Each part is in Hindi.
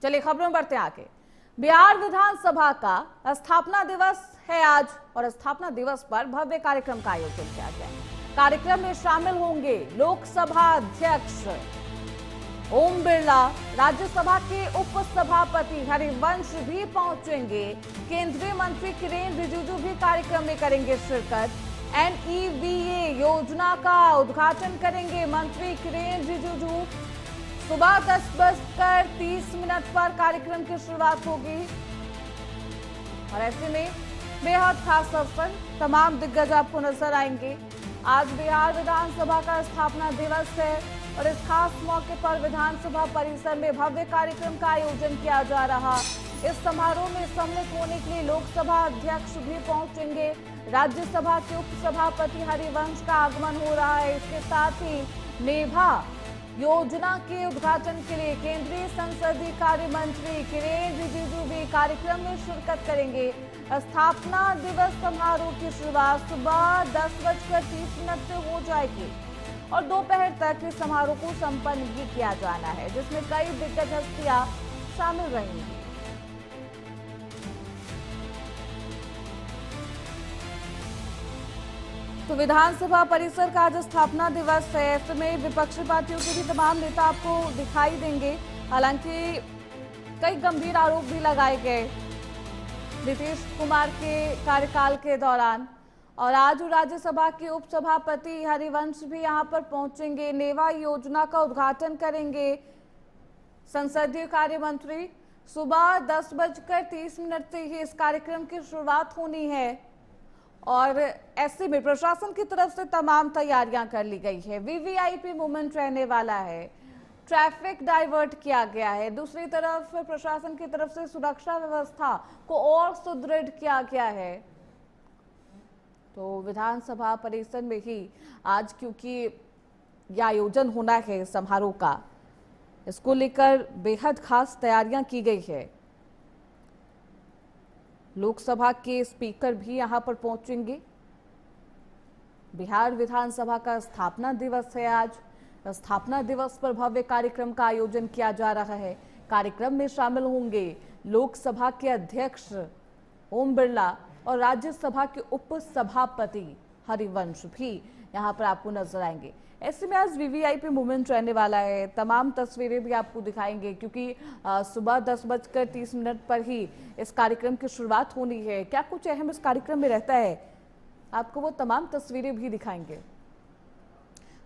चलिए खबरों में बढ़ते हैं आगे। बिहार विधानसभा का स्थापना दिवस है आज और स्थापना दिवस पर भव्य कार्यक्रम का आयोजन किया गया। कार्यक्रम में शामिल होंगे लोकसभा अध्यक्ष ओम बिरला, राज्यसभा के उपसभापति हरिवंश भी पहुंचेंगे। केंद्रीय मंत्री किरेन रिजिजू भी कार्यक्रम में करेंगे शिरकत। NEVA योजना का उद्घाटन करेंगे मंत्री किरेन रिजिजू। सुबह 10:30 पर कार्यक्रम की शुरुआत होगी और ऐसे में बेहद खास अवसर, तमाम दिग्गज आपको नजर आएंगे। आज बिहार विधानसभा का स्थापना दिवस है और इस खास मौके पर विधानसभा परिसर में भव्य कार्यक्रम का आयोजन किया जा रहा। इस समारोह में सम्मिलित होने के लिए लोकसभा अध्यक्ष भी पहुंचेंगे। राज्यसभा के उपसभापति हरिवंश का आगमन हो रहा है। इसके साथ ही नेभा योजना के उद्घाटन के लिए केंद्रीय संसदीय कार्य मंत्री किरेन रिजिजू भी कार्यक्रम में शिरकत करेंगे। स्थापना दिवस समारोह की शुरुआत सुबह 10:30 से हो जाएगी और दोपहर तक इस समारोह को संपन्न भी किया जाना है, जिसमें कई दिग्गज हस्तियां शामिल रहेंगी। तो विधानसभा परिसर का आज स्थापना दिवस है। ऐसे में विपक्षी पार्टियों के भी तमाम नेता आपको दिखाई देंगे। हालांकि कई गंभीर आरोप भी लगाए गए नीतीश कुमार के कार्यकाल के दौरान। और आज राज्यसभा के उपसभापति हरिवंश भी यहां पर पहुंचेंगे। नेवा योजना का उद्घाटन करेंगे संसदीय कार्य मंत्री। सुबह 10:30 से ही इस कार्यक्रम की शुरुआत होनी है और ऐसे में प्रशासन की तरफ से तमाम तैयारियां कर ली गई है। VVIP मूवमेंट रहने वाला है, ट्रैफिक डाइवर्ट किया गया है। दूसरी तरफ प्रशासन की तरफ से सुरक्षा व्यवस्था को और सुदृढ़ किया गया है। तो विधानसभा परिसर में ही आज क्योंकि यह आयोजन होना है समारोह का, इसको लेकर बेहद खास तैयारियां की गई है। लोकसभा के स्पीकर भी यहां पर पहुंचेंगे। बिहार विधानसभा का स्थापना दिवस है आज। स्थापना दिवस पर भव्य कार्यक्रम का आयोजन किया जा रहा है। कार्यक्रम में शामिल होंगे लोकसभा के अध्यक्ष ओम बिरला और राज्यसभा के उपसभापति हरिवंश भी यहां पर आपको नजर आएंगे। ऐसे में आज VVIP मूवमेंट रहने वाला है। तमाम तस्वीरें भी आपको दिखाएंगे क्योंकि सुबह 10:30 पर ही इस कार्यक्रम की शुरुआत होनी है। क्या कुछ अहम इस कार्यक्रम में रहता है, आपको वो तमाम तस्वीरें भी दिखाएंगे।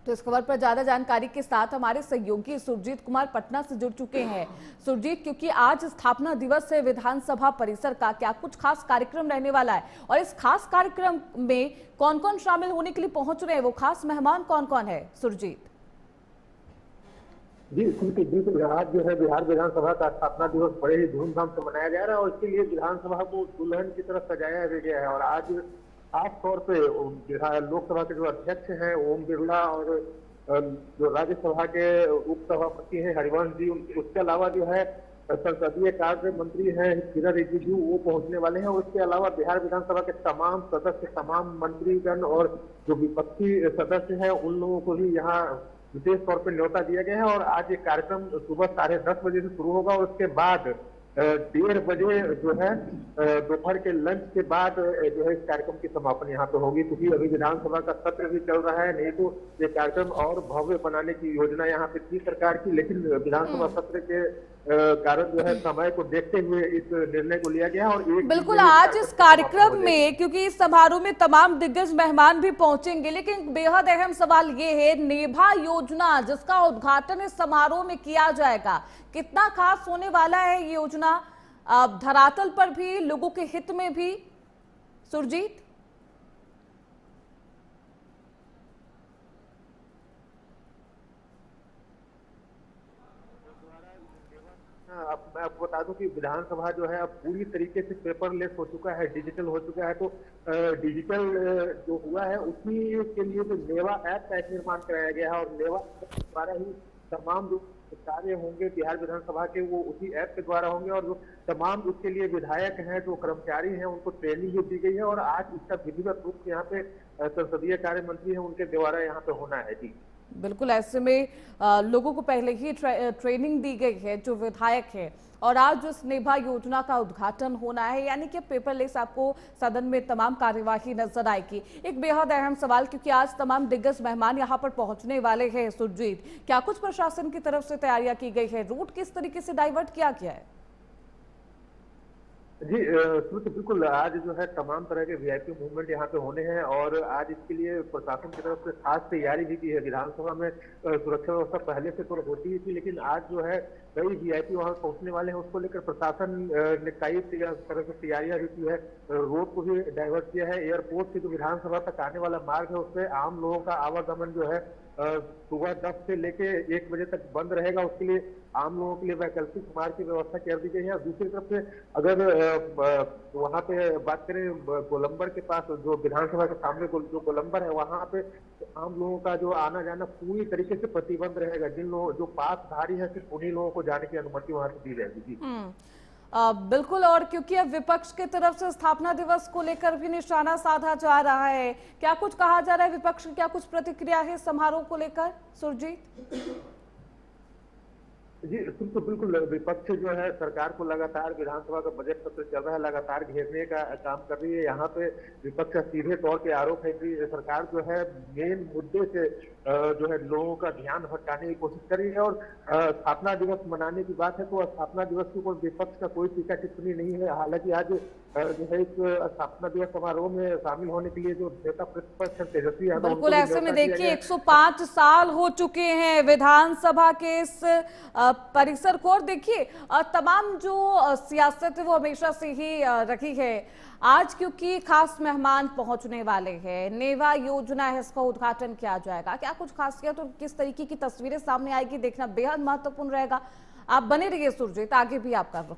तो इस खबर पर ज्यादा जानकारी के साथ हमारे सहयोगी सुरजीत कुमार पटना से जुड़ चुके हैं। सुरजीत, क्योंकि आज स्थापना दिवस है विधानसभा परिसर का, क्या कुछ खास कार्यक्रम रहने वाला है और इस खास कार्यक्रम में कौन कौन शामिल होने के लिए पहुंच रहे हैं, वो खास मेहमान कौन कौन है सुरजीत? जी बिल्कुल, आज जो है बिहार विधानसभा का स्थापना दिवस बड़े ही धूमधाम से मनाया जा रहा है और इसके लिए विधानसभा को दुल्हन की तरफ सजाया गया है। और आज खास तौर पे लोकसभा के जो अध्यक्ष हैं ओम बिरला और जो राज्यसभा के उपसभापति हैं हरिवंश जी, उसके अलावा जो है संसदीय कार्य मंत्री हैं किरेन रिजिजू, वो पहुंचने वाले हैं। और उसके अलावा बिहार विधानसभा के तमाम सदस्य, तमाम मंत्रीगण और जो विपक्षी सदस्य हैं, उन लोगों को भी यहाँ विशेष तौर पर न्योता दिया गया है। और आज ये कार्यक्रम सुबह 10:30 बजे से शुरू होगा और उसके बाद 1:30 बजे जो है दोपहर के लंच के बाद जो है इस कार्यक्रम की समापन यहाँ पे होगी। क्योंकि अभी विधानसभा का सत्र भी चल रहा है, नहीं तो ये कार्यक्रम और भव्य बनाने की योजना यहाँ पे थी सरकार की, लेकिन विधानसभा सत्र के कारण जो है समय को देखते हुए इस निर्णय को लिया गया। और बिल्कुल, आज इस कार्यक्रम में क्योंकि इस समारोह में तमाम दिग्गज मेहमान भी पहुंचेंगे, लेकिन बेहद अहम सवाल ये है नेभा योजना जिसका उद्घाटन इस समारोह में किया जाएगा, कितना खास होने वाला है ये योजना धरातल पर भी, लोगों के हित में भी? सुरजीत, मैं आपको बता दूं कि विधानसभा जो है अब पूरी तरीके से पेपरलेस हो चुका है, डिजिटल हो चुका है। तो डिजिटल जो हुआ है उसी के लिए जो नेवा ऐप का निर्माण कराया गया है और नेवा द्वारा ही तमाम जो कार्य होंगे बिहार विधानसभा के वो उसी ऐप के द्वारा होंगे। और जो तमाम उसके लिए विधायक हैं, जो कर्मचारी हैं, उनको ट्रेनिंग भी दी गई है और आज इसका विधिवत रूप से यहाँ पे संसदीय कार्य मंत्री हैं उनके द्वारा यहाँ पे होना है। जी बिल्कुल, ऐसे में लोगों को पहले ही ट्रेनिंग दी गई है जो विधायक है, और आज इस नेभा योजना का उद्घाटन होना है, यानी कि पेपरलेस आपको सदन में तमाम कार्यवाही नजर आएगी। एक बेहद अहम सवाल, क्योंकि आज तमाम दिग्गज मेहमान यहां पर पहुंचने वाले हैं। सुरजीत, क्या कुछ प्रशासन की तरफ से तैयारियां की गई है? रूट किस तरीके से डाइवर्ट किया गया है? जी श्रुति, बिल्कुल आज जो है तमाम तरह के वीआईपी मूवमेंट यहाँ पे होने हैं और आज इसके लिए प्रशासन की तरफ से खास तैयारी भी की है। विधानसभा में सुरक्षा व्यवस्था पहले से तो होती ही थी, लेकिन आज जो है कई वीआईपी वहां पहुंचने वाले हैं, उसको लेकर प्रशासन ने कई तरह से तैयारियां भी की है। रोड को भी डाइवर्ट किया है। एयरपोर्ट से जो विधानसभा तक आने वाला मार्ग है उससे आम लोगों का आवागमन जो है सुबह 10 से लेके 1 बजे तक बंद रहेगा। उसके लिए आम लोगों के लिए वैकल्पिक मार्ग की व्यवस्था कर दी गई है। दूसरी तरफ से अगर वहां पे बात करें गोलंबर के पास, जो विधानसभा के सामने जो गोलंबर है, वहां पे आम लोगों का जो आना जाना पूरी तरीके से प्रतिबंध रहेगा। जिन लोगों जो पासधारी है सिर्फ उन्हीं लोगों को जाने की अनुमति वहां से दी जाएगी। जी बिल्कुल, और क्योंकि अब विपक्ष की तरफ से स्थापना दिवस को लेकर भी निशाना साधा जा रहा है, क्या कुछ कहा जा रहा है? विपक्ष की क्या कुछ प्रतिक्रिया है समारोह को लेकर, सुरजीत? जी तो बिल्कुल, विपक्ष जो है सरकार को लगातार, विधानसभा का बजट सत्र चल रहा है, लगातार घेरने का काम कर रही है। यहाँ पे विपक्ष का सीधे तौर पे आरोप है कि सरकार जो है मेन मुद्दे से जो है लोगों का ध्यान भटकाने की कोशिश कर रही है। और स्थापना दिवस मनाने की बात है तो स्थापना दिवस की कोई विपक्ष का कोई टीका टिप्पणी नहीं है। हालांकि आज जो है इस स्थापना दिवस समारोह में शामिल होने के लिए जो नेता प्रतिपक्ष तेजस्वी यादव, बिल्कुल, ऐसे में देखिए 105 साल हो चुके हैं विधानसभा के इस परिसर को, और देखिए तमाम जो सियासत है वो हमेशा से ही रखी है। आज क्योंकि खास मेहमान पहुंचने वाले हैं, नेवा योजना है, इसका उद्घाटन किया जाएगा, क्या कुछ खासियत और किस तरीके की तस्वीरें सामने आएगी देखना बेहद महत्वपूर्ण रहेगा। आप बने रहिए सुरजीत, आगे भी आपका रुख